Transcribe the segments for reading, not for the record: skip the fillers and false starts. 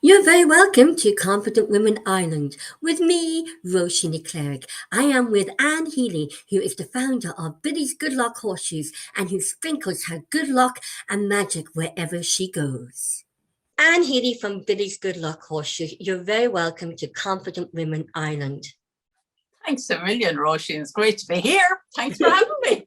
You're very welcome to Confident Women Ireland with me, Roisin Cleric. I am with Anne Healy, who is the founder of Biddy's Good Luck Horseshoes and who sprinkles her good luck and magic wherever she goes. Anne Healy from Biddy's Good Luck Horseshoes, you're very welcome to Confident Women Ireland. Thanks a million, Roisin. It's great to be here. Thanks for having me.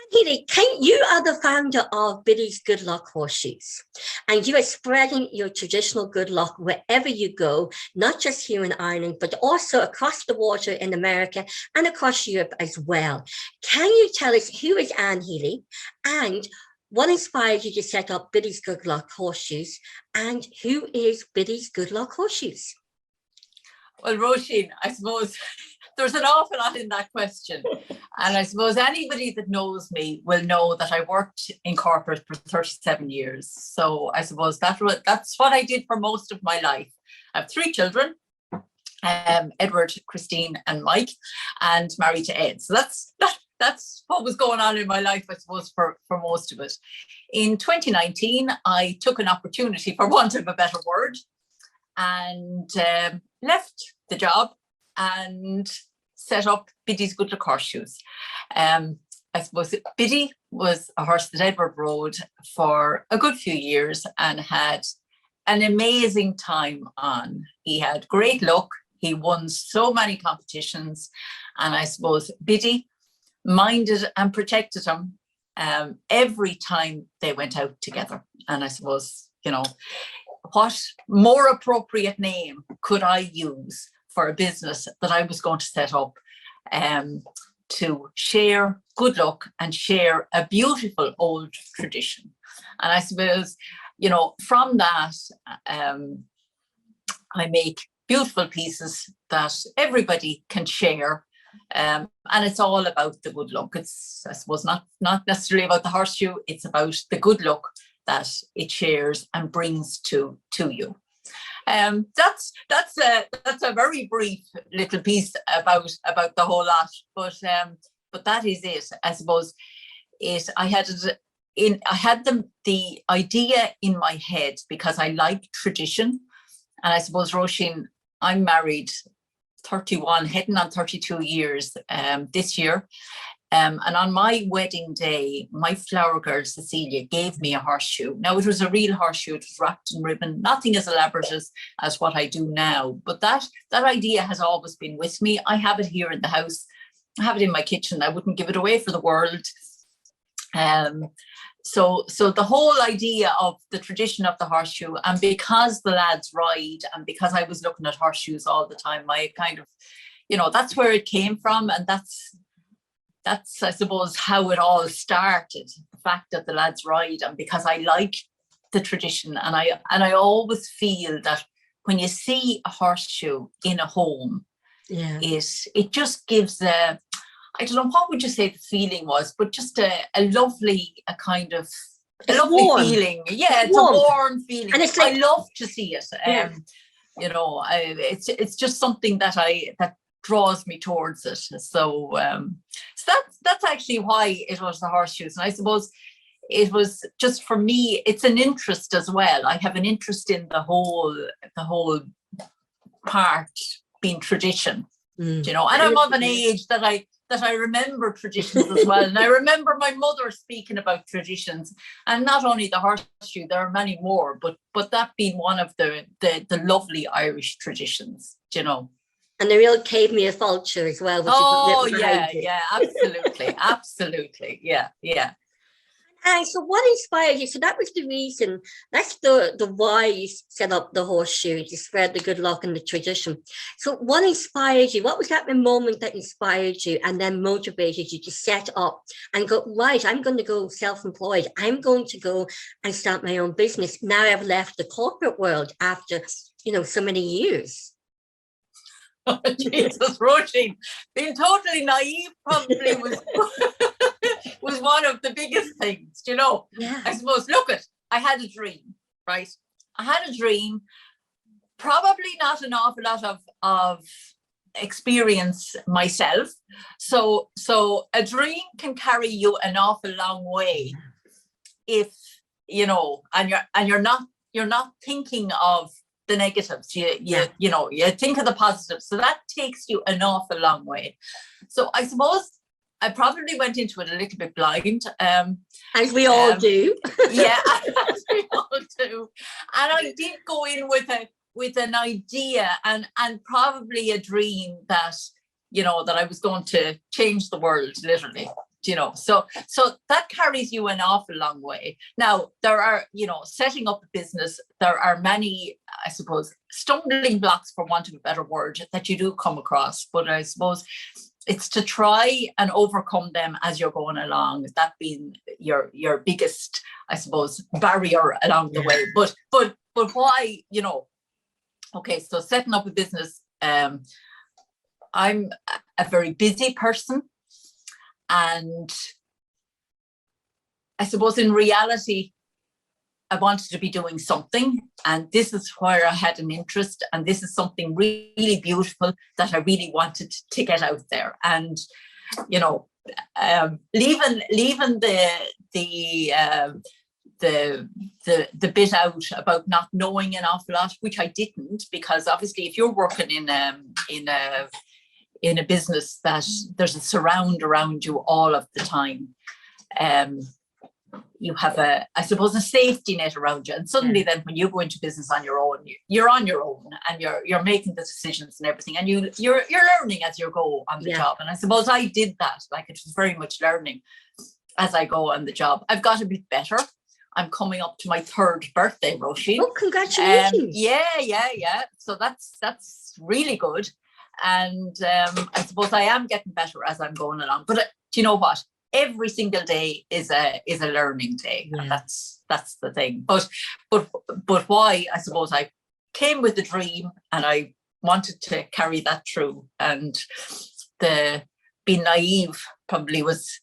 Healy, you are the founder of Biddy's Good Luck Horseshoes, and you are spreading your traditional good luck wherever you go, not just here in Ireland, but also across the water in America and across Europe as well. Can you tell us who is Anne Healy and what inspired you to set up Biddy's Good Luck Horseshoes, and who is Biddy's Good Luck Horseshoes? Well, Roisin, I suppose there's an awful lot in that question. And I suppose anybody that knows me will know that I worked in corporate for 37 years. So I suppose that's what I did for most of my life. I have three children, Edward, Christine and Mike, and married to Ed. So that's what was going on in my life, I suppose, for most of it. In 2019, I took an opportunity, for want of a better word, and left the job and set up Biddy's Good Luck Horseshoes. I suppose Biddy was a horse that Edward rode for a good few years and had an amazing time on. He had great luck. He won so many competitions. And I suppose Biddy minded and protected him every time they went out together. And I suppose, what more appropriate name could I use for a business that I was going to set up to share good luck and share a beautiful old tradition. And I suppose, from that, I make beautiful pieces that everybody can share. And it's all about the good luck. It's, I suppose, not necessarily about the horseshoe. It's about the good luck that it shares and brings to you. That's a very brief little piece about the whole lot, but that is it. I suppose I had the idea in my head because I like tradition, and I suppose, Roisin, I'm married 31, heading on 32 years this year. And on my wedding day, my flower girl, Cecilia, gave me a horseshoe. Now, it was a real horseshoe. It was wrapped in ribbon, nothing as elaborate as what I do now. But that idea has always been with me. I have it here in the house. I have it in my kitchen. I wouldn't give it away for the world. So the whole idea of the tradition of the horseshoe, and because the lads ride, and because I was looking at horseshoes all the time, I kind of, that's where it came from. And that's, I suppose, how it all started, the fact that the lads ride, and because I like the tradition. And I always feel that when you see a horseshoe in a home, it just gives I don't know, what would you say the feeling was, but just a lovely, warm feeling. Yeah, it's warm. A warm feeling. And it's I love to see it. It's just something that draws me towards it. So that's actually why it was the horseshoes. And I suppose it was just, for me, it's an interest as well. I have an interest in the whole part being tradition, and I'm of an age that I remember traditions as well. And I remember my mother speaking about traditions, and not only the horseshoe, there are many more, but that being one of the lovely Irish traditions, And the real caveman vulture as well. Which absolutely, absolutely, yeah. And so what inspired you? So that was the reason, that's the why you set up the horseshoe, to spread the good luck and the tradition. So what inspired you? What was that moment that inspired you and then motivated you to set up and go, right, I'm going to go self-employed. I'm going to go and start my own business. Now I've left the corporate world after, so many years. Oh, Jesus, Roisin, being totally naive probably was one of the biggest things, Yeah. I suppose, I had a dream, right? I had a dream, probably not an awful lot of experience myself. So a dream can carry you an awful long way if, and you're not you're not thinking of the negatives. You think of the positives. So that takes you an awful long way. So I suppose I probably went into it a little bit blind. As we all do. Yeah, as we all do. And I did go in with an idea and probably a dream that, that I was going to change the world, literally. So that carries you an awful long way. Now, there are, setting up a business, there are many, I suppose, stumbling blocks, for want of a better word, that you do come across. But I suppose it's to try and overcome them as you're going along, that being your biggest, I suppose, barrier along the way. But why, okay, so setting up a business, I'm a very busy person. And I suppose in reality, I wanted to be doing something, and this is where I had an interest, and this is something really beautiful that I really wanted to get out there. And leaving the bit out about not knowing an awful lot, which I didn't, because obviously if you're working in a business that there's a surround around you all of the time, you have a safety net around you, and suddenly then when you go into business on your own, you're on your own, and you're making the decisions and everything, and you're learning as you go on the job. And I suppose I did that. Like, it was very much learning as I go on the job. I've got a bit better. I'm coming up to my 3rd birthday, Roisin. Oh, congratulations! Yeah. So that's really good. And I suppose I am getting better as I'm going along. But do you know what? Every single day is a learning day, and that's the thing. But why? I suppose I came with a dream, and I wanted to carry that through. And the being naive probably was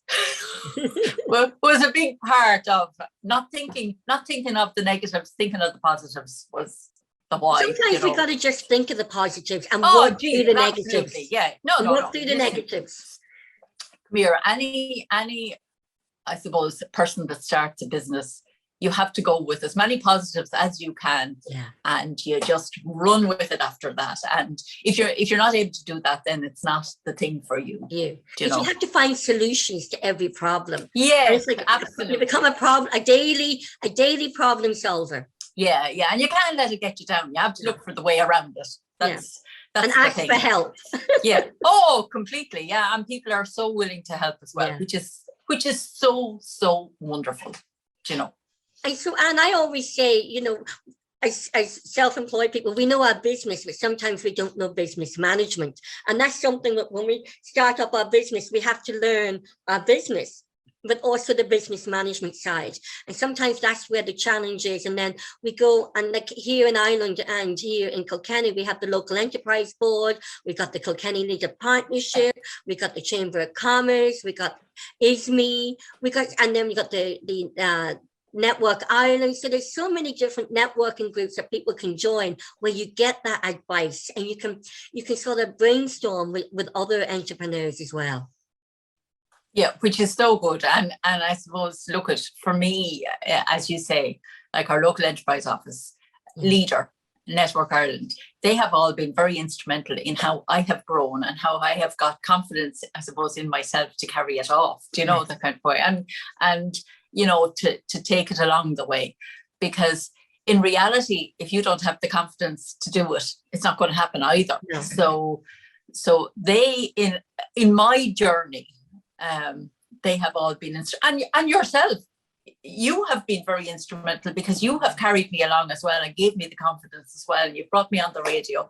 a big part of not thinking of the negatives, thinking of the positives was. Why, sometimes we got to just think of the positives and work through the negatives. Yeah, work through the negatives. Come here, any I suppose person that starts a business, you have to go with as many positives as you can, and you just run with it after that. And if you're not able to do that, then it's not the thing for you. You have to find solutions to every problem. Yes, absolutely. You become a daily problem solver. Yeah, and you can't let it get you down. You have to look for the way around it. That's and ask for help. Yeah. Oh, completely. Yeah, and people are so willing to help as well, which is so wonderful. And so, Anne, I always say, as self-employed people, we know our business, but sometimes we don't know business management, and that's something that when we start up our business, we have to learn our business, but also the business management side. And sometimes that's where the challenge is. And then we go, and like here in Ireland and here in Kilkenny, we have the local enterprise board, we got the Kilkenny Leader Partnership, we got the Chamber of Commerce, we got ISME, and then we got the Network Ireland. So there's so many different networking groups that people can join where you get that advice, and you can sort of brainstorm with other entrepreneurs as well. Yeah, which is so good. And I suppose, look, for me, as you say, like our local enterprise office, Leader, Network Ireland, they have all been very instrumental in how I have grown and how I have got confidence, I suppose, in myself to carry it off, that kind of way. And to take it along the way. Because in reality, if you don't have the confidence to do it, it's not going to happen either. No. So they, in my journey, they have all been and yourself, you have been very instrumental, because you have carried me along as well and gave me the confidence as well, and you brought me on the radio,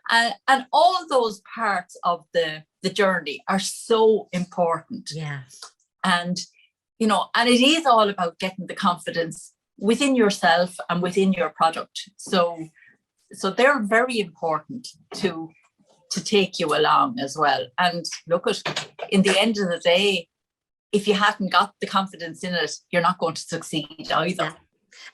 and all those parts of the journey are so important. And and it is all about getting the confidence within yourself and within your product. So they're very important to take you along as well. And look, in the end of the day, if you hadn't got the confidence in it, you're not going to succeed either.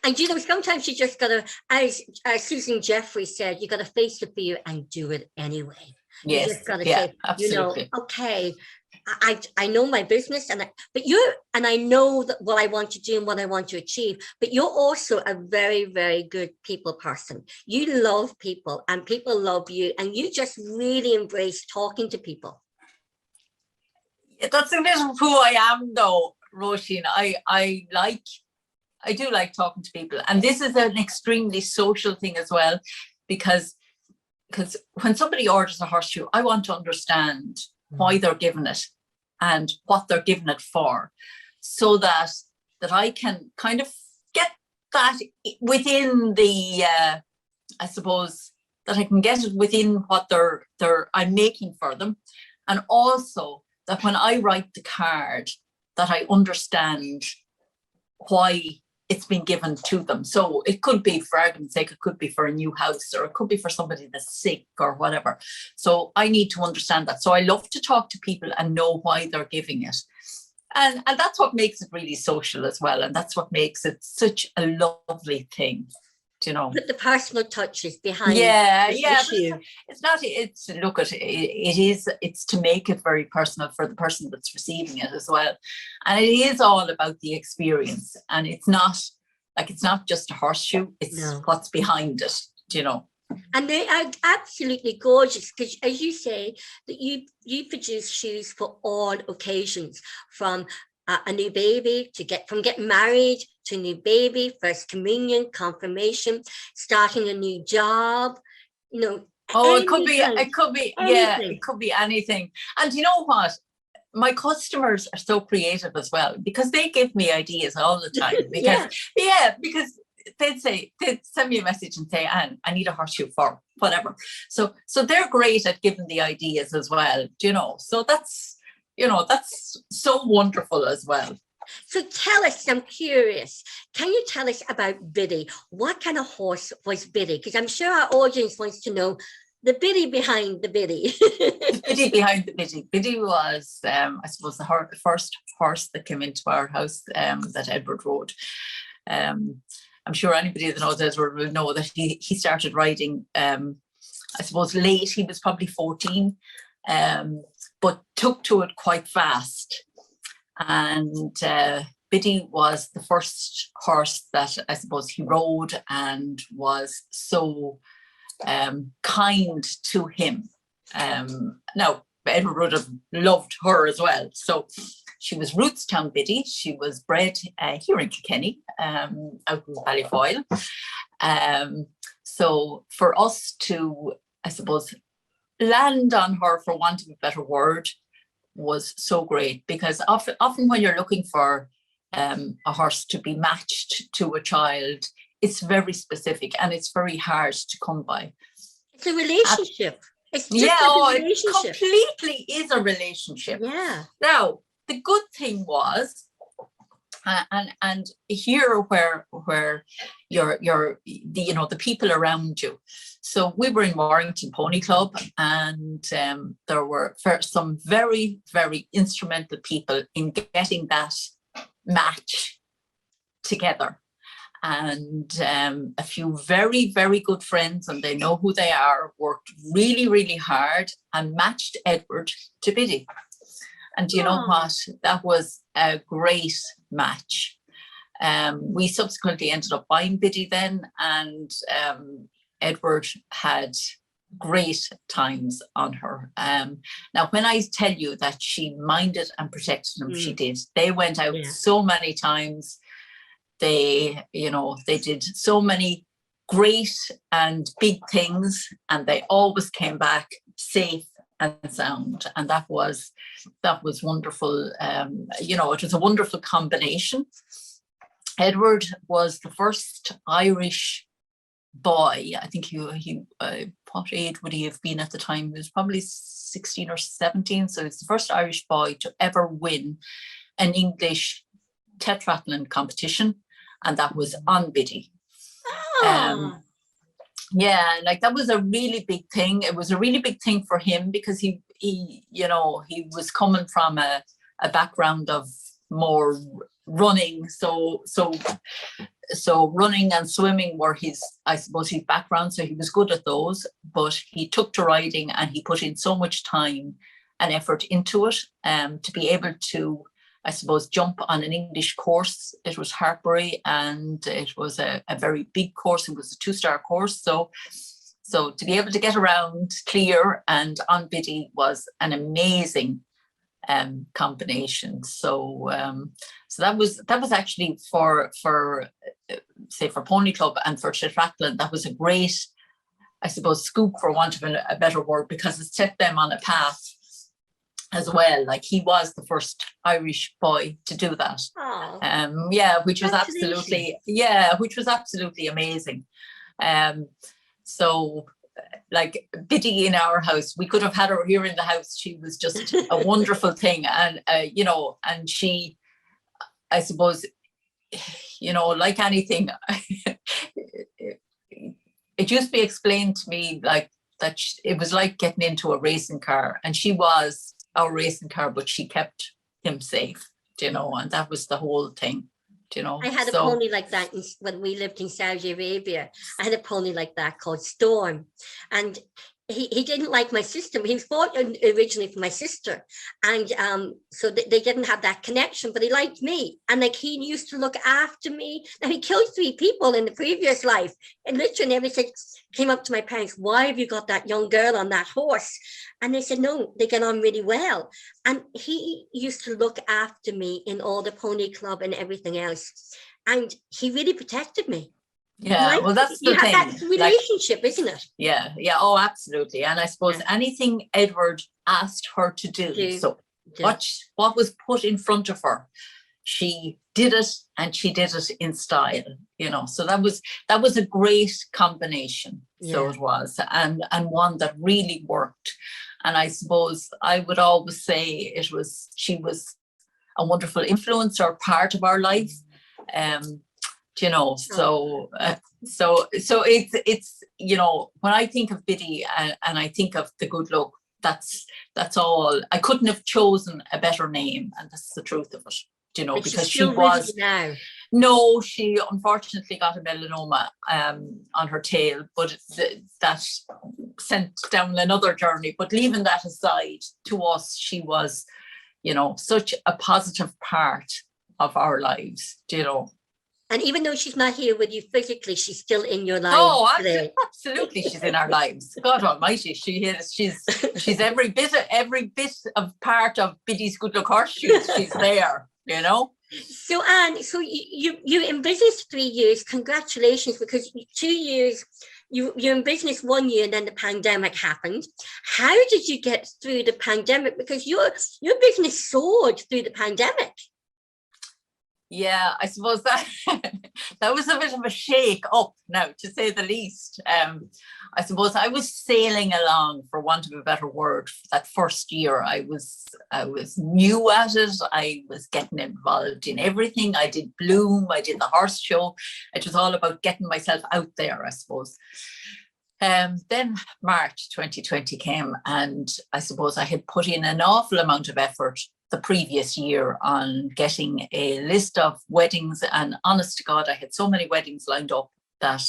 And sometimes you just gotta, as Susan Jeffrey said, you gotta face the fear and do it anyway. Yes, you just gotta yeah, say, absolutely. Okay, I know my business, and I know that what I want to do and what I want to achieve, but you're also a very, very good people person. You love people and people love you, and you just really embrace talking to people. That's a bit of who I am though, Roisin. I do like talking to people, and this is an extremely social thing as well, because when somebody orders a horseshoe, I want to understand why they're given it and what they're given it for, so that I can kind of get that within the I suppose that I can get it within what I'm making for them, and also that when I write the card, that I understand why it's been given to them. So it could be, for argument's sake, it could be for a new house, or it could be for somebody that's sick or whatever. So I need to understand that. So I love to talk to people and know why they're giving it. And that's what makes it really social as well. And that's what makes it such a lovely thing. You know, but the personal touches behind it's to make it very personal for the person that's receiving it as well. And it is all about the experience, and it's not just a horseshoe, it's what's behind it, you know. And they are absolutely gorgeous, because as you say, that you produce shoes for all occasions, from a new baby to getting married to a new baby, first communion, confirmation, starting a new job, you know. It could be anything. And you know what? My customers are so creative as well, because they give me ideas all the time. Because because they'd send me a message and say, Anne, I need a horseshoe for whatever. So they're great at giving the ideas as well, you know. So that's so wonderful as well. So tell us, I'm curious, can you tell us about Biddy? What kind of horse was Biddy? Because I'm sure our audience wants to know the Biddy behind the Biddy. The Biddy behind the Biddy. Biddy was, I suppose, the first horse that came into our house that Edward rode. I'm sure anybody that knows Edward will know that he started riding, I suppose, late. He was probably 14, but took to it quite fast. And Biddy was the first horse that I suppose he rode, and was so kind to him. Now, Edward would have loved her as well. So she was Rootstown Biddy. She was bred here in Kilkenny, out in Ballyfoyle. So for us to, I suppose, land on her, for want of a better word, was so great, because often when you're looking for a horse to be matched to a child, it's very specific and it's very hard to come by. It's a relationship. It completely is a relationship. Yeah. Now, the good thing was, and here where you're the people around you. So we were in Warrington Pony Club, and there were some very, very instrumental people in getting that match together. And a few very, very good friends, and they know who they are, worked really, really hard and matched Edward to Biddy. And you know what? That was a great match. We subsequently ended up buying Biddy then, and Edward had great times on her. Now, when I tell you that she minded and protected him, she did. They went out so many times. They did so many great and big things, and they always came back safe and sound, and that was wonderful. It was a wonderful combination. Edward was the first Irish boy. I think he what age would he have been at the time? He was probably 16 or 17. So he's the first Irish boy to ever win an English tetrathlon competition, and that was on Biddy. That was a really big thing. It was a really big thing for him, because he was coming from a background of more running. So running and swimming were his background. So he was good at those, but he took to riding and he put in so much time, effort into it, to be able to, I suppose, jump on an English course. It was Hartbury, and it was a very big course. It was a 2-star course. So to be able to get around clear and on Biddy was an amazing combination. So that was actually for say for Pony Club and for Tretrathlon, that was a great, I suppose, scoop, for want of a better word, because it set them on a path as well. Like, he was the first Irish boy to do that. Which was absolutely amazing. So like Biddy in our house, we could have had her here in the house. She was just a wonderful thing. And, and she, I suppose, like anything, it used to be explained to me like that it was like getting into a racing car, and she was our racing car, but she kept him safe, and that was the whole thing. I had a pony like that when we lived in Saudi Arabia. I had a pony like that called Storm, and he didn't like my sister. He was bought originally for my sister, and so they didn't have that connection, but he liked me, and like he used to look after me. Now, he killed 3 people in the previous life, and literally everything came up to my parents, why have you got that young girl on that horse? And they said, no, they get on really well. And he used to look after me in all the Pony Club and everything else, and he really protected me. Yeah, well, that's the thing. That relationship, isn't it? Yeah, oh, absolutely. And I suppose anything Edward asked her to do, what was put in front of her, she did it, and she did it in style, So that was a great combination. So it was, and one that really worked. And I suppose I would always say she was a wonderful influence or part of our life. So it's when I think of Biddy and I think of the good luck, that's all. I couldn't have chosen a better name, and that's the truth of it. Because she was now. No, she unfortunately got a melanoma on her tail, but that sent down another journey. But leaving that aside, to us, she was, such a positive part of our lives, And even though she's not here with you physically, she's still in your life. Oh, absolutely, she's in our lives. God Almighty, she is. She's every bit of part of Biddy's Good Luck Horseshoes. She's there, So Anne, you're in business 3 years. Congratulations, because 2 years. You're in business 1 year, and then the pandemic happened. How did you get through the pandemic? Because your business soared through the pandemic. Yeah, I suppose that was a bit of a shake up now, to say the least. I suppose I was sailing along, for want of a better word, that first year. I was new at it. I was getting involved in everything. I did Bloom, I did the horse show. It was all about getting myself out there, I suppose. Then March 2020 came, and I suppose I had put in an awful amount of effort the previous year on getting a list of weddings, and honest to God, I had so many weddings lined up that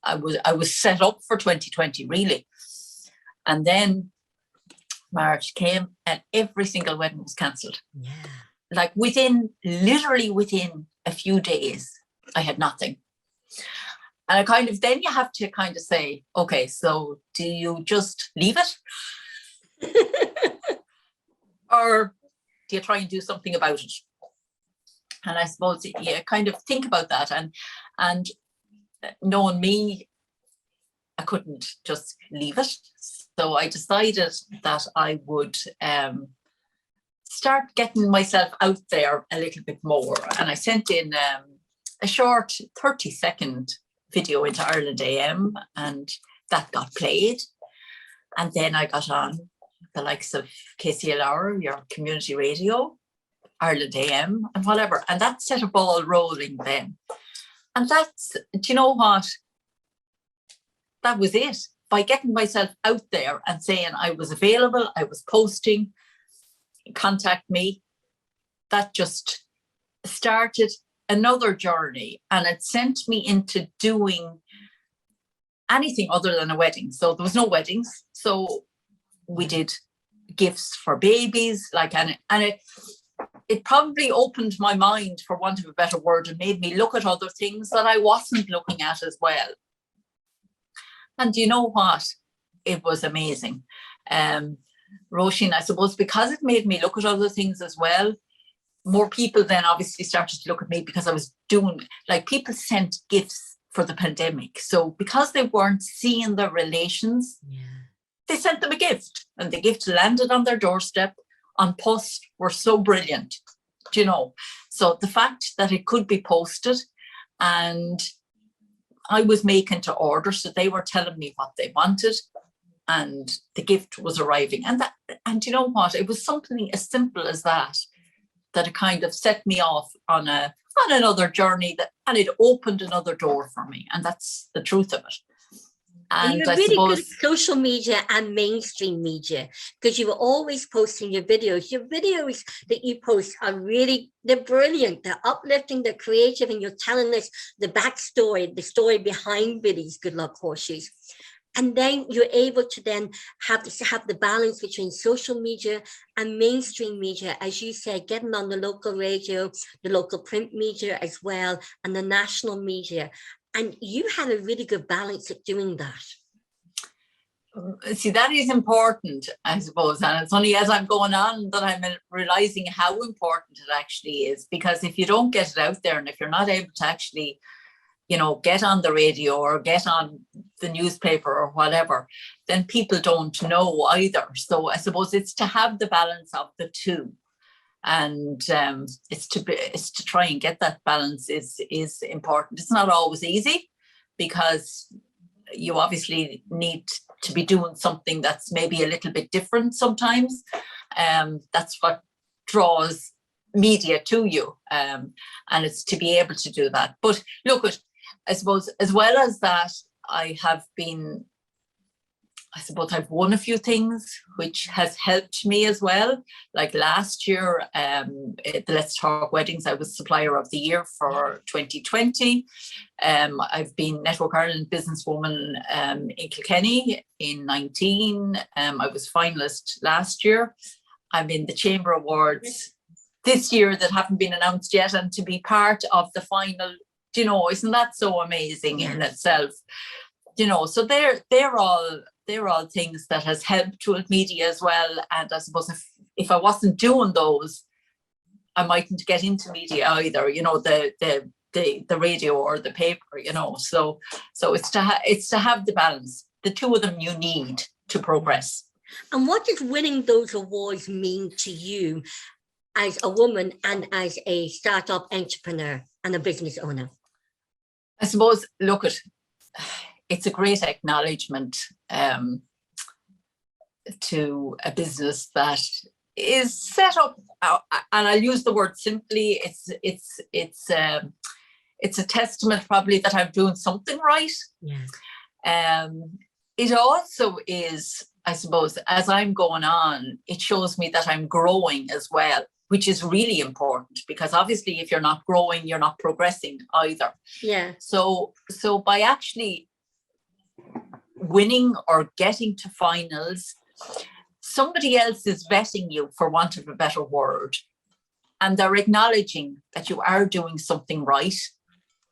I was set up for 2020, really. And then March came, and every single wedding was cancelled. Yeah. Like literally within a few days, I had nothing. And then you have to kind of say, okay, so do you just leave it? Or do you try and do something about it? And I suppose you kind of think about that, and knowing me, I couldn't just leave it. So I decided that I would start getting myself out there a little bit more. And I sent in a short 30-second video into Ireland AM, and that got played. And then I got on the likes of KCLR, your community radio, Ireland AM, and whatever. And that set a ball rolling then. And that's, do you know what? That was it. By getting myself out there and saying I was available, I was posting, contact me, that just started another journey. And it sent me into doing anything other than a wedding. So there was no weddings. So we did gifts for babies, like, and it probably opened my mind, for want of a better word, and made me look at other things that I wasn't looking at as well. And you know what? It was amazing. Roisin, I suppose because it made me look at other things as well, more people then obviously started to look at me, because I was doing, like, people sent gifts for the pandemic. So because they weren't seeing their relations, they sent them a gift, and the gift landed on their doorstep on post were so brilliant, you know. So the fact that it could be posted, and I was making to order, so they were telling me what they wanted, and the gift was arriving. And you know what? It was something as simple as that it kind of set me off on another journey, and it opened another door for me. And that's the truth of it. And you're really good at social media and mainstream media, because you were always posting your videos. Your videos that you post are really, they're brilliant. They're uplifting, they're creative, and you're telling us the backstory, the story behind Biddy's Good Luck Horseshoes. And then you're able to then have the balance between social media and mainstream media, as you said, getting on the local radio, the local print media as well, and the national media. And you have a really good balance at doing that. See, that is important, I suppose. And it's only as I'm going on that I'm realizing how important it actually is. Because if you don't get it out there, and if you're not able to actually, you know, get on the radio or get on the newspaper or whatever, then people don't know either. So I suppose it's to have the balance of the two. And it's to try and get that balance is important. It's not always easy, because you obviously need to be doing something that's maybe a little bit different sometimes. That's what draws media to you, and it's to be able to do that. But look, I suppose as well as that, I've won a few things, which has helped me as well. Like last year, the Let's Talk Weddings, I was Supplier of the Year for 2020. I've been Network Ireland Businesswoman in Kilkenny in 19. I was finalist last year. I'm in the Chamber Awards this year that haven't been announced yet, and to be part of the final, you know, isn't that so amazing in itself? You know, so they're all things that has helped with media as well. And I suppose if I wasn't doing those, I mightn't get into media either, you know, the radio or the paper, you know. So it's to have the balance. The two of them you need to progress. And what does winning those awards mean to you as a woman and as a startup entrepreneur and a business owner? I suppose, look, it's a great acknowledgement to a business that is set up, and I'll use the word simply. It's a testament probably that I'm doing something right. Yeah. It also is, I suppose, as I'm going on, it shows me that I'm growing as well, which is really important, because obviously if you're not growing, you're not progressing either. Yeah. So by actually winning or getting to finals, somebody else is vetting you, for want of a better word, and they're acknowledging that you are doing something right,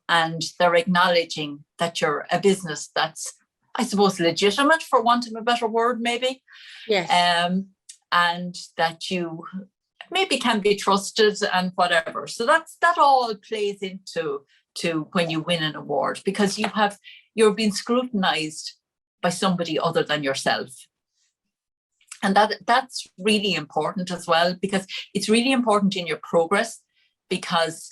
and they're acknowledging that you're a business that's, I suppose, legitimate, for want of a better word, maybe. Yes. And that you maybe can be trusted and whatever. So that all plays into when you win an award, because you're being scrutinized by somebody other than yourself. And that's really important as well, because it's really important in your progress, because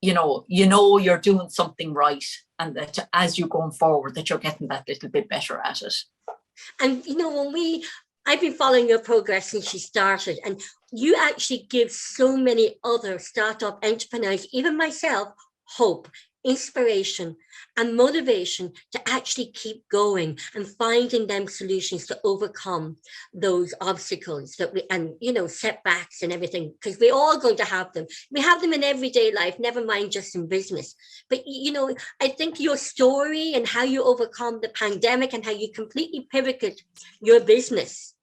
you know you're doing something right, and that as you're going forward, that you're getting that little bit better at it. And you know, I've been following your progress since you started, and you actually give so many other startup entrepreneurs, even myself, hope, inspiration, and motivation to actually keep going and finding them solutions to overcome those obstacles and you know, setbacks and everything, because we're all going to have them. We have them in everyday life, never mind just in business. But you know, I think your story and how you overcome the pandemic and how you completely pivoted your business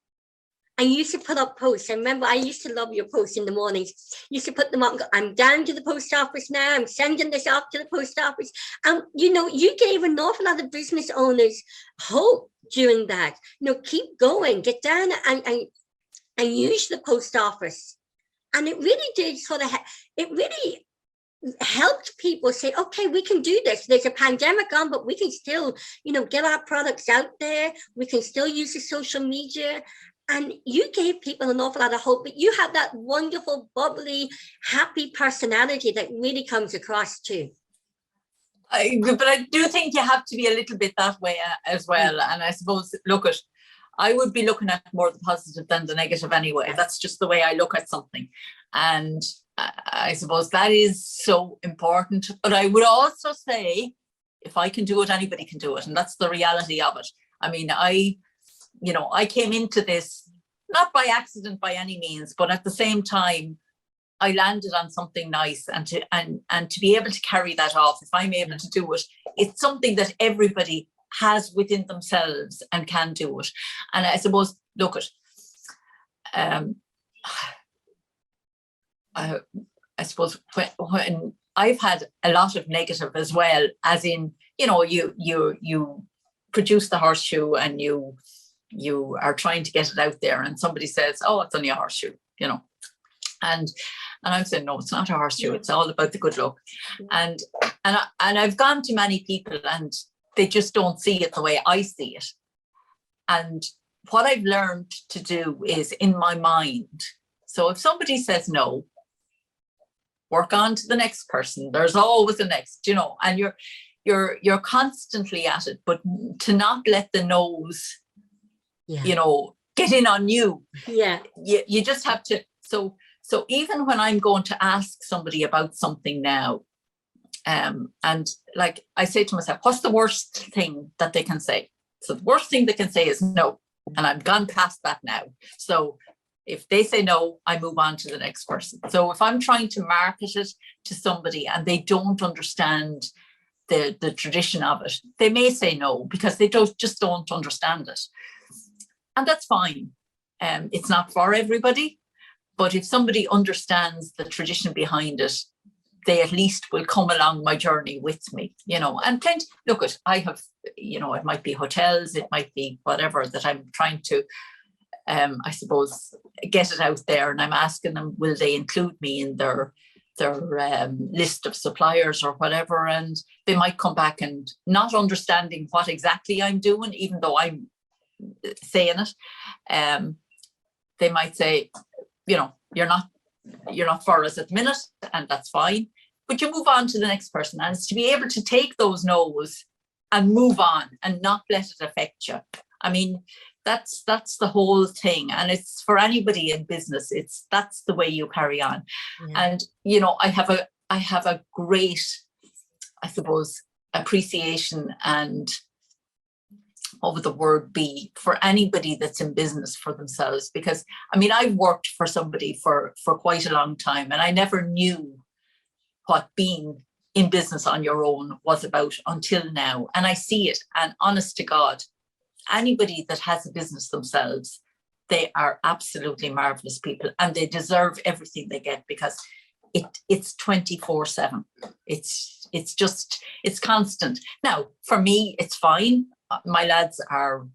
and you used to put up posts. I remember I used to love your posts in the mornings. You used to put them up and go, I'm down to the post office now. I'm sending this off to the post office. And, you know, you gave an awful lot of business owners hope during that. You know, keep going, get down and use the post office. And it really did sort of, it really helped people say, okay, we can do this. There's a pandemic on, but we can still, you know, get our products out there. We can still use the social media. And you gave people an awful lot of hope, but you have that wonderful, bubbly, happy personality that really comes across too. But I do think you have to be a little bit that way as well. And I suppose, I would be looking at more the positive than the negative anyway. That's just the way I look at something. And I suppose that is so important. But I would also say, if I can do it, anybody can do it. And that's the reality of it. I mean, I came into this, not by accident by any means, but at the same time, I landed on something nice, and to be able to carry that off, if I'm able to do it, it's something that everybody has within themselves and can do it. And I suppose, I suppose when I've had a lot of negative as well, as in, you know, you produce the horseshoe and you are trying to get it out there, and somebody says, oh, it's only a horseshoe, you know, and I'm saying, no, it's not a horseshoe. It's all about the good luck. And I've gone to many people and they just don't see it the way I see it. And what I've learned to do is in my mind. So if somebody says no, work on to the next person. There's always a next, you know, and you're constantly at it, but to not let the no's, you know, get in on you. Yeah. You just have to. So even when I'm going to ask somebody about something now, and like I say to myself, what's the worst thing that they can say? So the worst thing they can say is no. And I've gone past that now. So if they say no, I move on to the next person. So if I'm trying to market it to somebody and they don't understand the tradition of it, they may say no because they just don't understand it. And that's fine. It's not for everybody. But if somebody understands the tradition behind it, they at least will come along my journey with me, you know. And plenty, I have, you know, it might be hotels, it might be whatever that I'm trying to, I suppose, get it out there. And I'm asking them, will they include me in their list of suppliers or whatever? And they might come back and not understanding what exactly I'm doing, even though I'm saying it. They might say, you know, you're not for us at the minute, and that's fine. But you move on to the next person, and it's to be able to take those no's and move on and not let it affect you. I mean, that's the whole thing, and it's for anybody in business. That's the way you carry on. Yeah. And you know, I have a great, I suppose, appreciation and what would the word be for anybody that's in business for themselves, because I mean, I've worked for somebody for quite a long time, and I never knew what being in business on your own was about until now. And I see it, and honest to God, anybody that has a business themselves, they are absolutely marvelous people, and they deserve everything they get, because it's 24/7. It's constant. Now, for me, it's fine. My lads are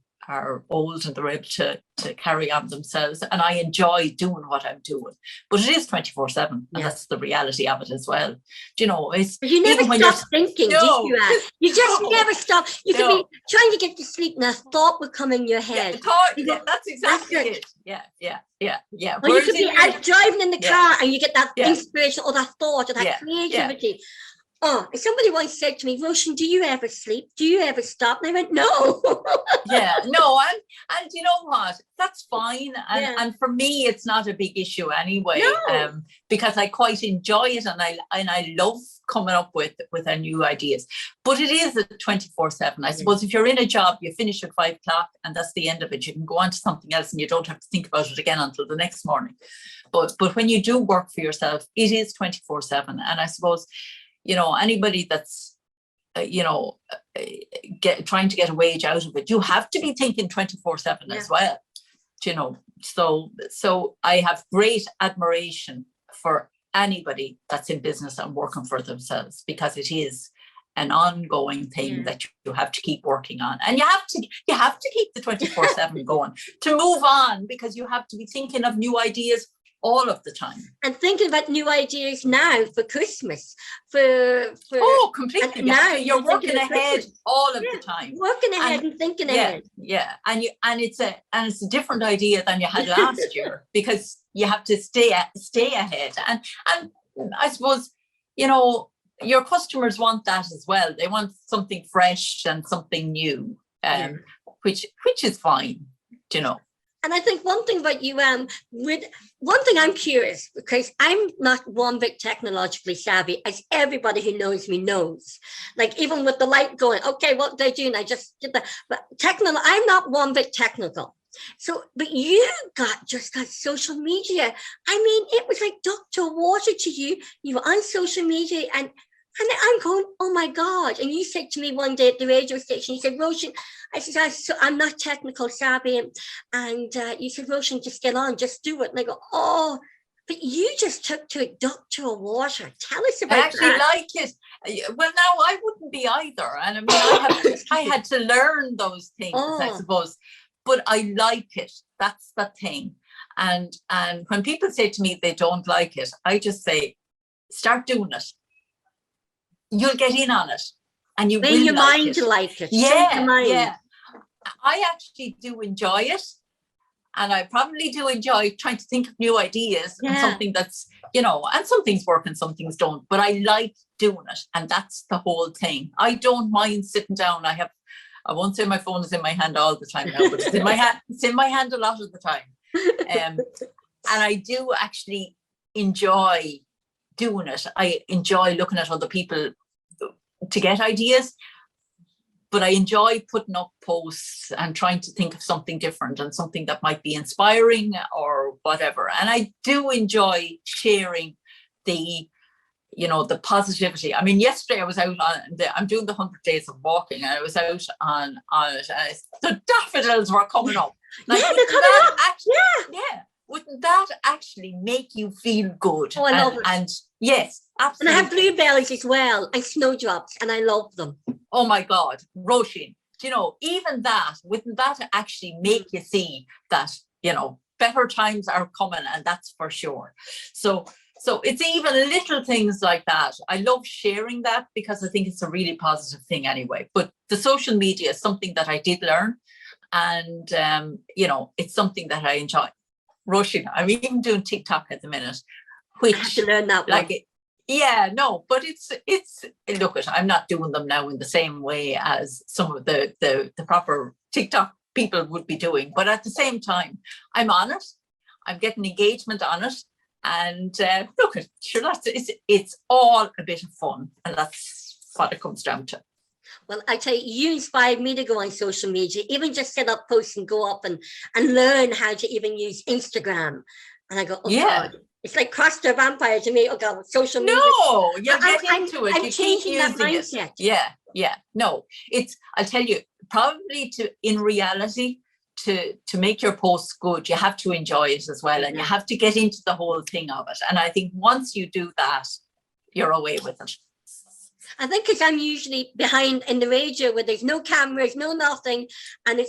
old and they're able to carry on themselves, and I enjoy doing what I'm doing. But it is 24/7, and that's the reality of it as well. Do you know, it's but you never stop thinking, do you, Anne? You just never stop. You could be trying to get to sleep and a thought would come in your head. That's exactly it. Yeah. Or you could be out driving in the car and you get that inspiration or that thought or that creativity. Oh, somebody once said to me, Roshan, do you ever sleep? Do you ever stop? And I went, no. No, and you know what? That's fine. And for me, it's not a big issue anyway, because I quite enjoy it, and I love coming up with new ideas. But it is a 24/7. I suppose if you're in a job, you finish at 5 o'clock and that's the end of it. You can go on to something else and you don't have to think about it again until the next morning. But when you do work for yourself, it is 24/7. And I suppose, you know, anybody that's, you know, trying to get a wage out of it, you have to be thinking 24/7 as well. you know. So I have great admiration for anybody that's in business and working for themselves, because it is an ongoing thing that you have to keep working on, and you have to keep the 24/7 going to move on, because you have to be thinking of new ideas all of the time, and thinking about new ideas now for Christmas. Completely. Now you're working ahead all of the time, working ahead and thinking ahead. Yeah, and it's a different idea than you had last year, because you have to stay ahead, and I suppose, you know, your customers want that as well. They want something fresh and something new, which is fine, you know. And I think one thing about you, I'm curious, because I'm not one bit technologically savvy, as everybody who knows me knows. Like, even with the light going, okay, what do I do? And I just did that. But I'm not one bit technical. So, but you got social media. I mean, it was like Dr. Water to you. You were on social media, and I'm going, oh my God. And you said to me one day at the radio station, you said, Roshan, I said, I'm not technical savvy. And you said, Roshan, just get on, just do it. And I go, oh, but you just took to it, Dr. Water. Tell us about that. I actually like it. Well, no, I wouldn't be either. And I mean, I had to learn those things, I suppose. But I like it. That's the thing. And when people say to me they don't like it, I just say, start doing it. You'll get in on it, and you will your like mind it. To like it. Yeah. I actually do enjoy it, and I probably do enjoy trying to think of new ideas and something that's, you know, and some things work and some things don't. But I like doing it, and that's the whole thing. I don't mind sitting down. I won't say my phone is in my hand all the time now, but it's in my hand. It's in my hand a lot of the time, and I do actually enjoy doing it. I enjoy looking at other people to get ideas, but I enjoy putting up posts and trying to think of something different and something that might be inspiring or whatever. And I do enjoy sharing the positivity. I mean, yesterday I was out I'm doing the 100 days of walking, and I was out on it, and the daffodils were coming up. Like, they're coming up. Wouldn't that actually make you feel good? Oh, I love it. And yes, absolutely. And I have blueberries as well, and snowdrops, and I love them. Oh my God, Roisin, you know, even that, wouldn't that actually make you see that, you know, better times are coming, and that's for sure. So it's even little things like that. I love sharing that, because I think it's a really positive thing anyway. But the social media is something that I did learn, and you know, it's something that I enjoy. Roisin, I'm even doing TikTok at the minute, which I have to learn that one. But it's look, I'm not doing them now in the same way as some of the proper TikTok people would be doing. But at the same time, I'm on it. I'm getting engagement on it, and look, sure, it's all a bit of fun, and that's what it comes down to. Well, I tell you inspired me to go on social media, even just set up posts and go up and learn how to even use Instagram. And I go, God, it's like Cross the Vampire to me. Oh God, social media. No, you get into it. I'm changing that mindset. Yeah. No, I'll tell you, probably in reality, to make your posts good, you have to enjoy it as well. And you have to get into the whole thing of it. And I think once you do that, you're away with it. I think because I'm usually behind in the radio where there's no cameras, no nothing, and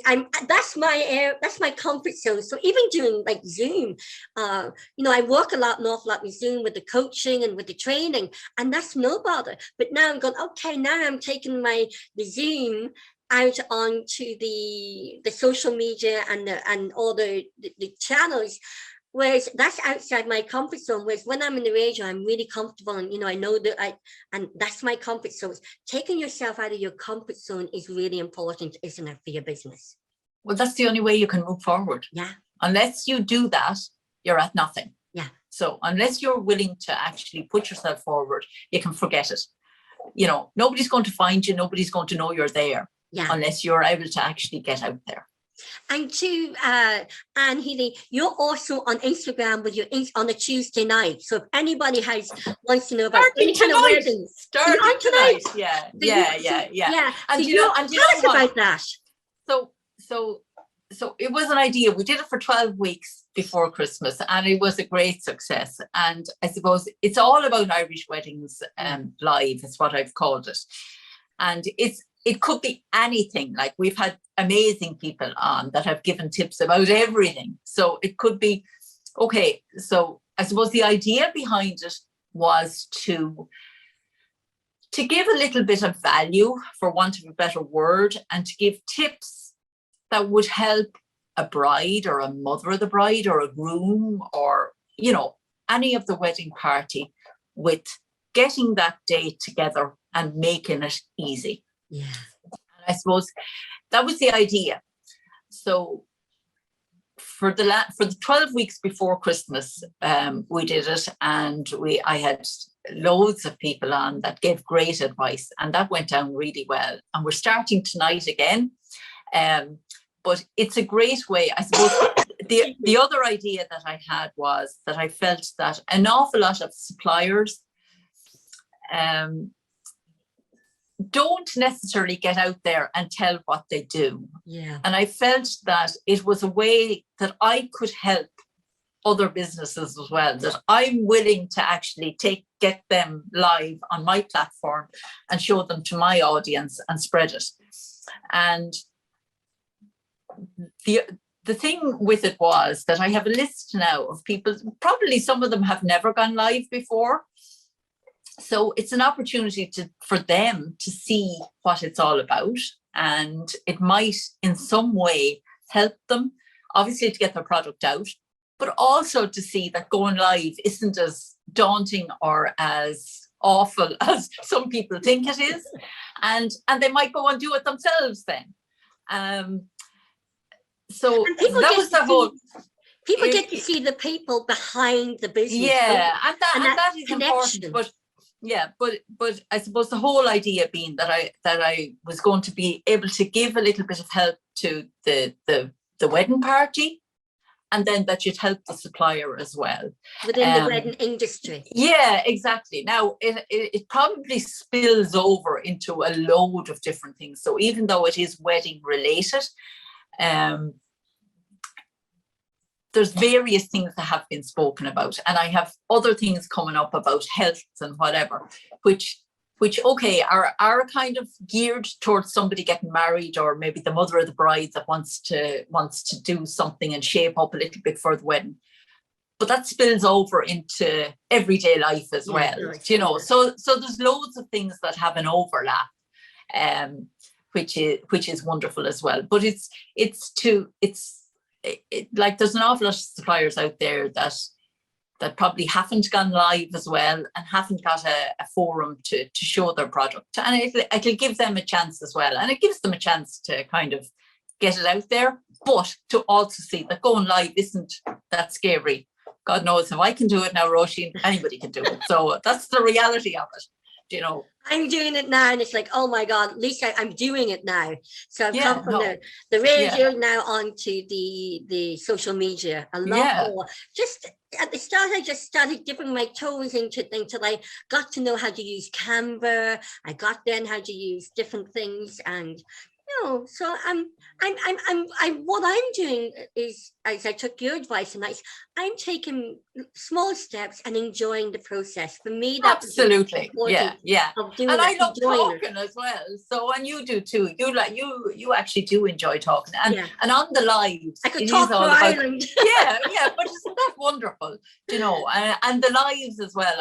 that's my comfort zone. So even doing like Zoom, I work an awful lot with Zoom, with the coaching and with the training, and that's no bother. But now I'm going, okay, now I'm taking the Zoom out onto the social media and all the channels. Whereas that's outside my comfort zone. Whereas when I'm in the radio, I'm really comfortable, and I know that and that's my comfort zone. Taking yourself out of your comfort zone is really important, isn't it, for your business? Well, that's the only way you can move forward. Yeah. Unless you do that, you're at nothing. Yeah. So unless you're willing to actually put yourself forward, you can forget it. You know, nobody's going to find you. Nobody's going to know you're there. Yeah. Unless you're able to actually get out there. And to Anne Healy, you're also on Instagram with on a Tuesday night. So if anybody wants to know about any kind of weddings, starting tonight. Yeah. Yeah. And so tell us about that. So so it was an idea. We did it for 12 weeks before Christmas, and it was a great success. And I suppose it's all about Irish weddings live, is what I've called it. And it could be anything. Like, we've had amazing people on that have given tips about everything. So it could be, okay, so I suppose the idea behind it was to give a little bit of value, for want of a better word, and to give tips that would help a bride or a mother of the bride or a groom or, you know, any of the wedding party with getting that day together and making it easy. Yeah. And I suppose that was the idea. So for the 12 weeks before Christmas, we did it, and I had loads of people on that gave great advice, and that went down really well. And we're starting tonight again. But it's a great way, I suppose. The other idea that I had was that I felt that an awful lot of suppliers don't necessarily get out there and tell what they do. Yeah. And I felt that it was a way that I could help other businesses as well, that I'm willing to actually get them live on my platform and show them to my audience and spread it. And the thing with it was that I have a list now of people, probably some of them have never gone live before. So it's an opportunity for them to see what it's all about, and it might in some way help them, obviously, to get their product out, but also to see that going live isn't as daunting or as awful as some people think it is. And they might go and do it themselves then. So that was the whole... People get to see the people behind the business. Yeah, and that is connection. important. But yeah, but I suppose the whole idea being that I was going to be able to give a little bit of help to the wedding party, and then that you'd help the supplier as well within the wedding industry. Yeah, exactly. Now it probably spills over into a load of different things. So even though it is wedding related, there's various things that have been spoken about, and I have other things coming up about health and whatever, which okay are kind of geared towards somebody getting married, or maybe the mother of the bride that wants to do something and shape up a little bit for the wedding. But that spills over into everyday life as well, you know. So there's loads of things that have an overlap, which is wonderful as well. But it's like there's an awful lot of suppliers out there that probably haven't gone live as well and haven't got a forum to show their product, and it'll give them a chance as well, and it gives them a chance to kind of get it out there, but to also see that going live isn't that scary. God knows, if I can do it now, Roisin, anybody can do it. So that's the reality of it, you know. I'm doing it now, and it's like, oh my God, at least I'm doing it now. So I've come from the radio now onto the social media a lot more. Just at the start, I just started dipping my toes into things till I got to know how to use Canva. I got then how to use different things, and no, so what I'm doing is, as I took your advice, and I'm taking small steps and enjoying the process. For me, that's absolutely, yeah. And I love talking as well. So, and you do too. You actually do enjoy talking, and on the lives, I could talk for Ireland. But isn't that wonderful? You know, and the lives as well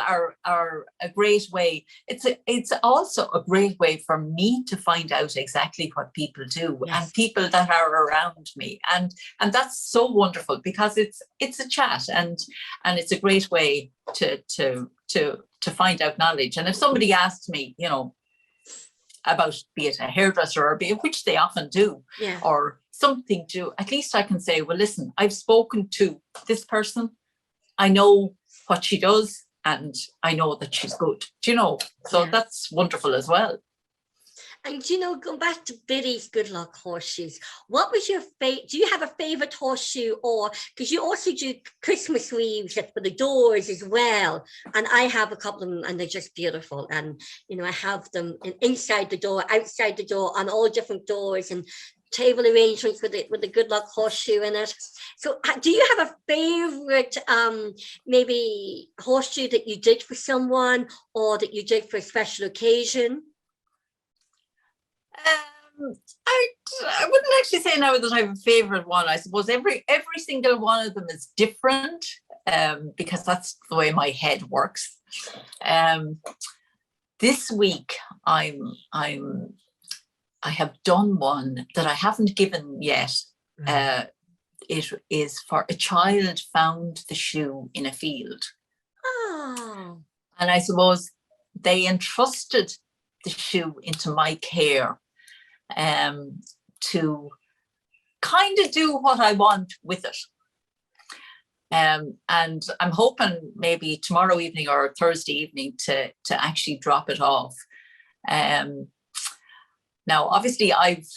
are a great way. It's also a great way for me to find out exactly what people do, and people that are around me, and that's so wonderful, because it's a chat, and it's a great way to find out knowledge. And if somebody asks me, you know, about, be it a hairdresser or which they often do, or something to, at least I can say, well, listen, I've spoken to this person, I know what she does, and I know that she's good, do you know? So that's wonderful as well. And going back to Biddy's good luck horseshoes, what was your favorite? Do you have a favorite horseshoe, or because you also do Christmas wreaths for the doors as well? And I have a couple of them, and they're just beautiful. And I have them inside the door, outside the door, on all different doors, and table arrangements with the good luck horseshoe in it. So, do you have a favorite, maybe horseshoe that you did for someone, or that you did for a special occasion? I wouldn't actually say now that I have a favorite one. I suppose every single one of them is different, because that's the way my head works. This week I have done one that I haven't given yet. It is for a child found the shoe in a field. Oh. And I suppose they entrusted the shoe into my care, to kind of do what I want with it. And I'm hoping maybe tomorrow evening or Thursday evening to actually drop it off. Now, obviously, I've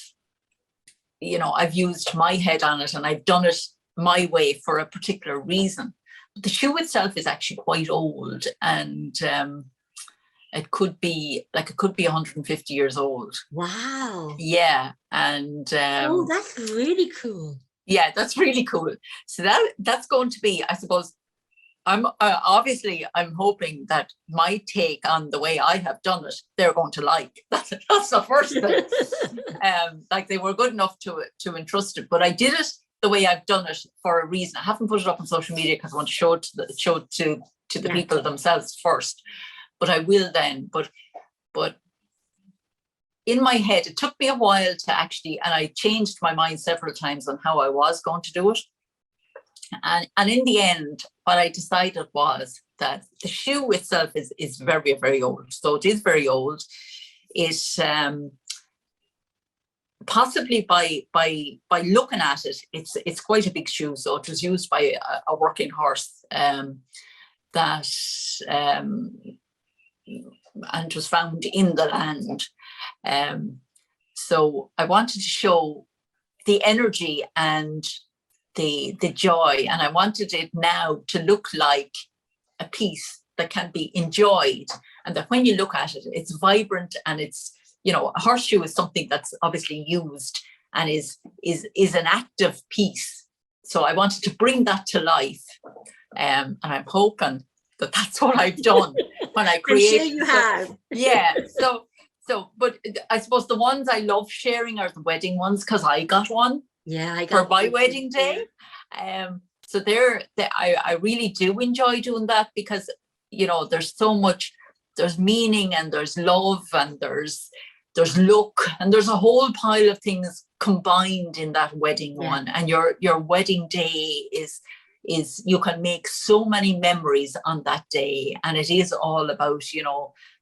used my head on it, and I've done it my way for a particular reason. But the shoe itself is actually quite old, and it could be 150 years old. Wow. Yeah. And oh, that's really cool. Yeah, that's really cool. So that's going to be, I suppose, I'm hoping that my take on the way I have done it, they're going to like. That's the first thing. Like, they were good enough to entrust it, but I did it the way I've done it for a reason. I haven't put it up on social media because I want to show it to the people themselves first. But I will then. But in my head, it took me a while to actually, and I changed my mind several times on how I was going to do it. And in the end, what I decided was that the shoe itself is very, very old. So it is very old. It's possibly by looking at it, it's quite a big shoe. So it was used by a working horse that and was found in the land. So I wanted to show the energy and the joy, and I wanted it now to look like a piece that can be enjoyed, and that when you look at it, it's vibrant, and it's, a horseshoe is something that's obviously used and is an active piece. So I wanted to bring that to life, and I'm hoping that that's what I've done when I created. I'm sure you have. Yeah. So, but I suppose the ones I love sharing are the wedding ones, because I got one. Yeah, I got for my wedding day. So I really do enjoy doing that, because there's so much, there's meaning, and there's love, and there's look, and there's a whole pile of things combined in that wedding one. And your wedding day is you can make so many memories on that day, and it is all about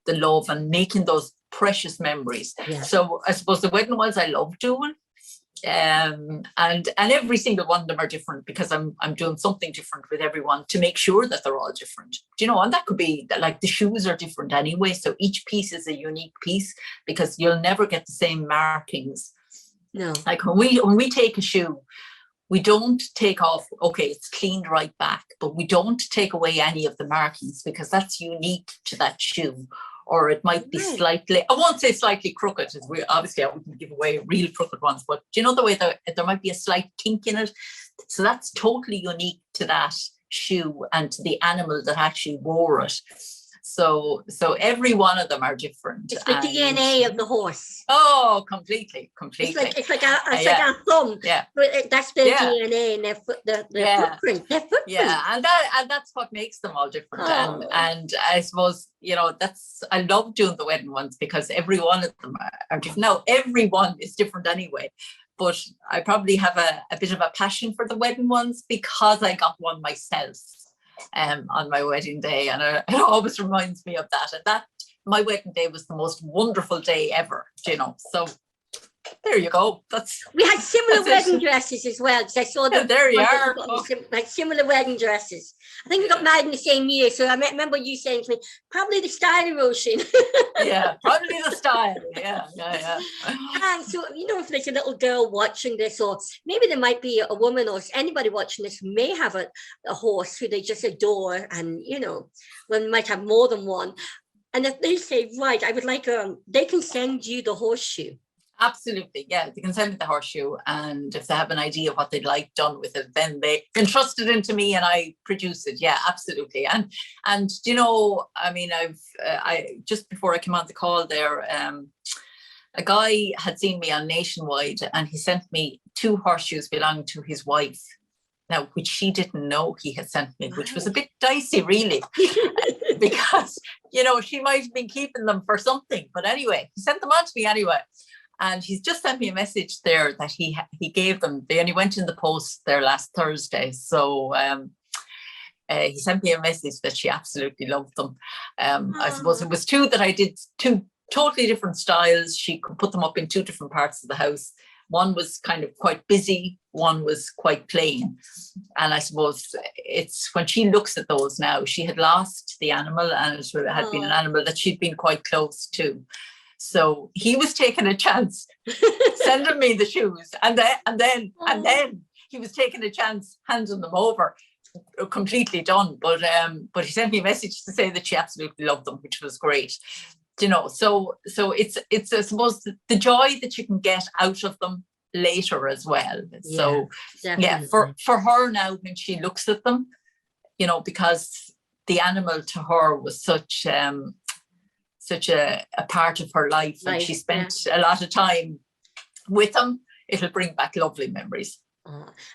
the love and making those precious memories. So I suppose the wedding ones I love doing. And every single one of them are different, because I'm doing something different with everyone to make sure that they're all different, and that could be like the shoes are different anyway, so each piece is a unique piece, because you'll never get the same markings. No, like when we take a shoe, we don't take off, okay, it's cleaned right back, but we don't take away any of the markings, because that's unique to that shoe. Or it might be slightly, I won't say slightly crooked, obviously I wouldn't give away real crooked ones, but the way that there might be a slight kink in it. So that's totally unique to that shoe and to the animal that actually wore it. So every one of them are different. It's the DNA of the horse. Oh, completely. It's like a thumb. Yeah. But that's their DNA and their footprint. Their footprint. Yeah, and that's what makes them all different. Oh. And I suppose I love doing the wedding ones, because every one of them are different. Now every one is different anyway, but I probably have a bit of a passion for the wedding ones, because I got one myself on my wedding day, and it always reminds me of that. And that my wedding day was the most wonderful day ever. So there you go. We had similar That's wedding it. dresses as well, because I saw Yeah, them. there you are. Like similar wedding dresses. I think we got married in the same year, so I remember you saying to me, probably the style of Roisin. Yeah, probably the style. Yeah. And so, if there's a little girl watching this, or maybe there might be a woman or anybody watching this may have a horse who they just adore, and, one might have more than one. And if they say, right, I would like, they can send you the horseshoe. Absolutely, yeah. They can send me the horseshoe, and if they have an idea of what they'd like done with it, then they can trust it into me, and I produce it. Yeah, absolutely. And I mean, I just before I came on the call there, a guy had seen me on Nationwide, and he sent me 2 horseshoes belonging to his wife. Now, which she didn't know he had sent me, which was a bit dicey, really, because she might have been keeping them for something. But anyway, he sent them on to me anyway. And he's just sent me a message there that he gave them. They only went in the post there last Thursday. So he sent me a message that she absolutely loved them. I suppose it was 2 that I did, 2 totally different styles. She could put them up in 2 different parts of the house. One was kind of quite busy. One was quite plain. And I suppose it's when she looks at those now, she had lost the animal, and it had been an animal that she'd been quite close to. So he was taking a chance, sending me the shoes, and then he was taking a chance, handing them over, completely done. But he sent me a message to say that she absolutely loved them, which was great. So it's I suppose the joy that you can get out of them later as well. Yeah, so definitely. Yeah, for her now, when she looks at them, because the animal to her was such a part of her life, and she spent a lot of time with them, it'll bring back lovely memories.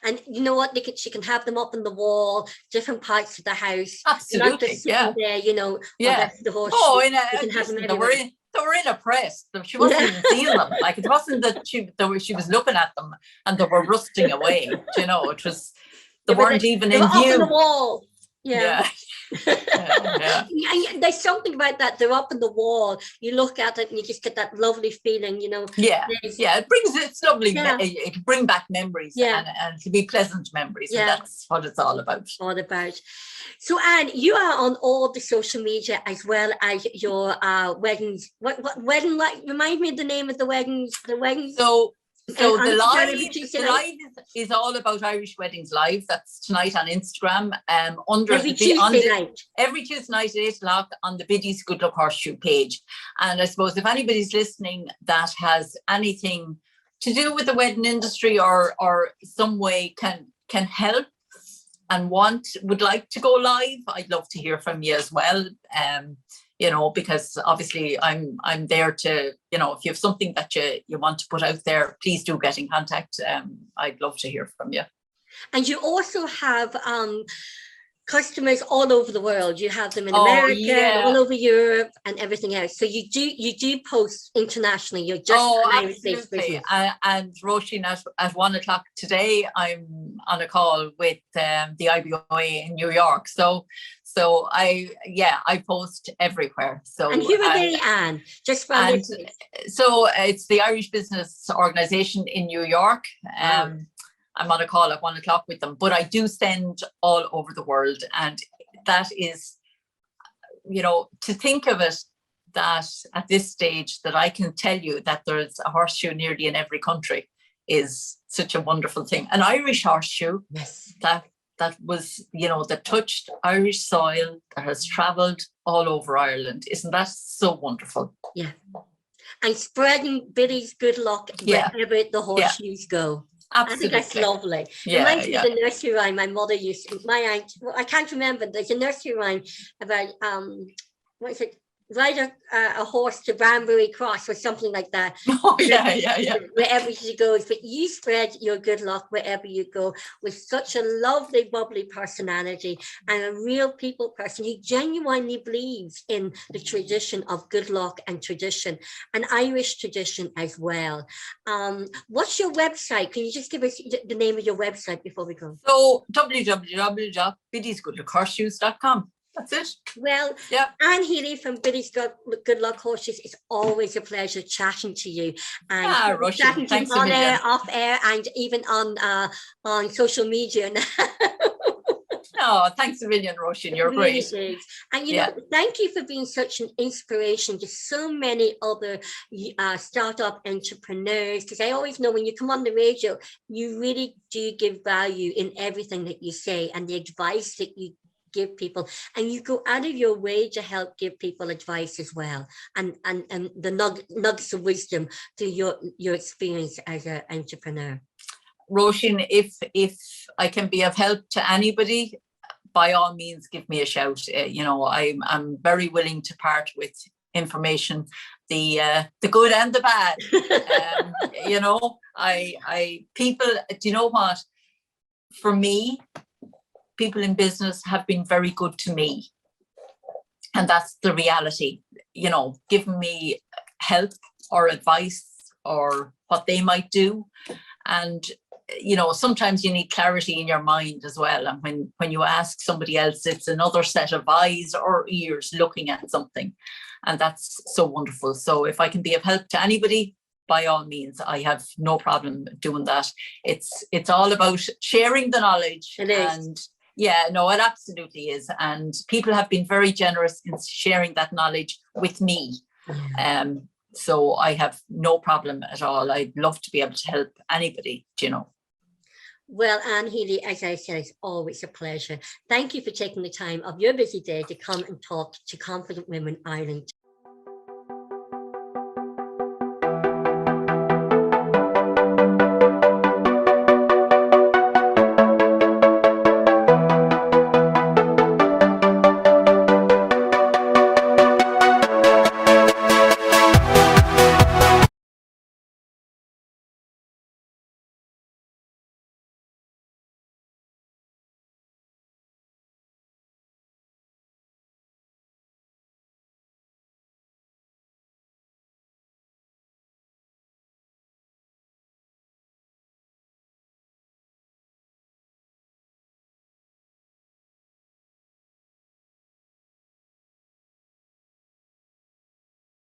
And you know what? She can have them up on the wall, different parts of the house. Absolutely, not just there, that's the horse. They were in a press. She wasn't even seeing them. Like, it wasn't that she was looking at them and they were rusting away. It was they weren't even in view. Up on the wall. Yeah. And there's something about that. They're up on the wall. You look at it and you just get that lovely feeling, Yeah. It's lovely. Yeah. It can bring back memories, and to be pleasant memories. Yeah. And that's what it's all about. So, Anne, you are on all the social media as well as your weddings. What wedding? Like, remind me of the name of the weddings. So the live is all about Irish Weddings Live. That's tonight on Instagram. Every Tuesday night at 8:00 on the Biddy's Good Luck Horseshoe page. And I suppose if anybody's listening that has anything to do with the wedding industry or some way can help and would like to go live, I'd love to hear from you as well. Because obviously I'm there to, if you have something that you want to put out there, please do get in contact. I'd love to hear from you. And you also have customers all over the world. You have them in America, and all over Europe, and everything else. So you do post internationally. You're just an Irish-based business. And Roisin, at 1:00 today, I'm on a call with the IBOA in New York. So I post everywhere. So, and who are they, Anne? Just for so it's the Irish Business Organization in New York. I'm on a call at 1:00 with them, but I do send all over the world. And that is, to think of it, that at this stage that I can tell you that there's a horseshoe nearly in every country is such a wonderful thing. An Irish horseshoe, yes, that was, that touched Irish soil, that has travelled all over Ireland. Isn't that so wonderful? Yeah. And spreading Biddy's good luck wherever the horseshoes go. Absolutely. I think that's lovely. Yeah, reminds me of the nursery rhyme my mother used to, my aunt, I can't remember, there's a nursery rhyme about, what is it? Ride a horse to Banbury Cross or something like that. Oh, yeah. Wherever she goes. But you spread your good luck wherever you go with such a lovely, bubbly personality and a real people person. You genuinely believes in the tradition of good luck and tradition, an Irish tradition as well. What's your website? Can you just give us the name of your website before we go? So www.biddysgoodluckhorseshoes.com. That's it. Well, Yeah. Anne Healy from Biddy's Good Luck Horses, it's always a pleasure chatting to you. And Roisin, chatting to you thanks a on million. air, off air, and even on social media. Oh, thanks a million, Roisin. You're really great. is. And you know, thank you for being such an inspiration to so many other startup entrepreneurs. Because I always know when you come on the radio, you really do give value in everything that you say and the advice that you give people, and you go out of your way to help give people advice as well, and the nuggets of wisdom through your experience as an entrepreneur. Roisin, if I can be of help to anybody, by all means, give me a shout. You know, I'm very willing to part with information, the good and the bad. You know, people, do you know what? For me, people in business have been very good to me. And that's the reality, you know, giving me help or advice or what they might do. And, you know, sometimes you need clarity in your mind as well. And when you ask somebody else, it's another set of eyes or ears looking at something. And that's so wonderful. So if I can be of help to anybody, by all means, I have no problem doing that. It's all about sharing the knowledge. And yeah, no, it absolutely is. And people have been very generous in sharing that knowledge with me. So I have no problem at all. I'd love to be able to help anybody, you know. Well, Anne Healy, as I said, it's always a pleasure. Thank you for taking the time of your busy day to come and talk to Confident Women Ireland.